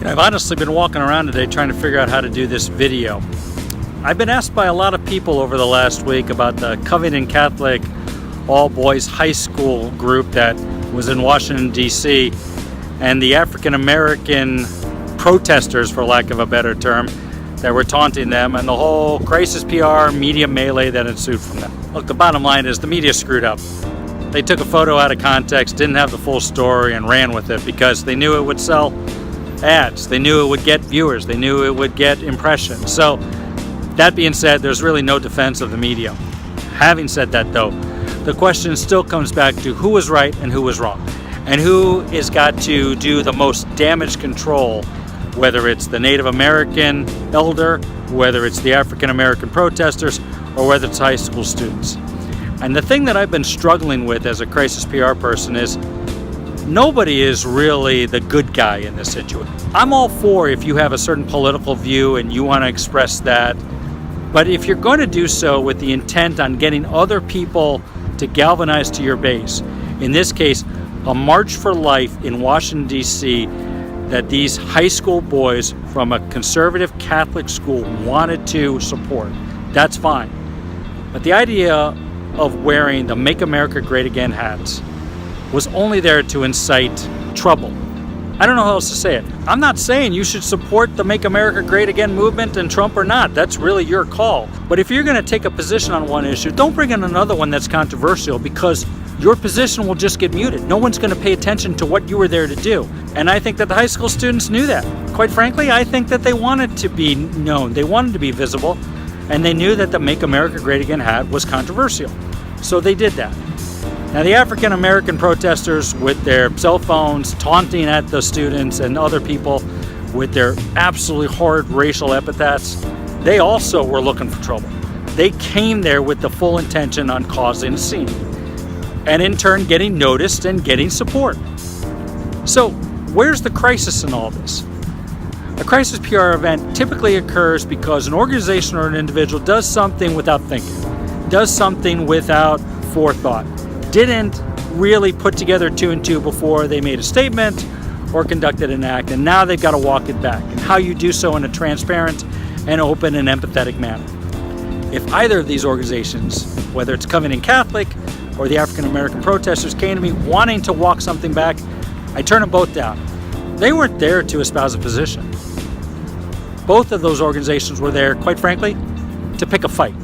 I've honestly been walking around today trying to figure out how to do this video. I've been asked by a lot of people over the last week about the Covington Catholic all-boys high school group that was in Washington, D.C., and the African-American protesters, for lack of a better term, that were taunting them, and the whole crisis PR media melee that ensued from that. Look, the bottom line is the media screwed up. They took a photo out of context, didn't have the full story, and ran with it because they knew it would sell ads. They knew it would get viewers. They knew it would get impressions. So, that being said, there's really no defense of the media. Having said that, though, the question still comes back to who was right and who was wrong, and who has got to do the most damage control, whether it's the Native American elder, whether it's the African American protesters, or whether it's high school students. And the thing that I've been struggling with as a crisis PR person is nobody is really the good guy in this situation. I'm all for if you have a certain political view and you want to express that, but if you're going to do so with the intent on getting other people to galvanize to your base, in this case, a March for Life in Washington, D.C., that these high school boys from a conservative Catholic school wanted to support, that's fine. But the idea of wearing the Make America Great Again hats was only there to incite trouble. I don't know how else to say it. I'm not saying you should support the Make America Great Again movement and Trump or not. That's really your call. But if you're going to take a position on one issue, don't bring in another one that's controversial, because your position will just get muted. No one's going to pay attention to what you were there to do. And I think that the high school students knew that. Quite frankly, I think that they wanted to be known. They wanted to be visible. And they knew that the Make America Great Again hat was controversial. So they did that. Now, the African American protesters with their cell phones taunting at the students and other people with their absolutely horrid racial epithets, they also were looking for trouble. They came there with the full intention on causing a scene, and in turn getting noticed and getting support. So, where's the crisis in all this? A crisis PR event typically occurs because an organization or an individual does something without thinking, does something without forethought, didn't really put together two and two before they made a statement or conducted an act, and now they've got to walk it back. And how you do so in a transparent and open and empathetic manner. If either of these organizations, whether it's Covington Catholic or the African American protesters, came to me wanting to walk something back, I turn them both down. They weren't there to espouse a position. Both of those organizations were there, quite frankly, to pick a fight.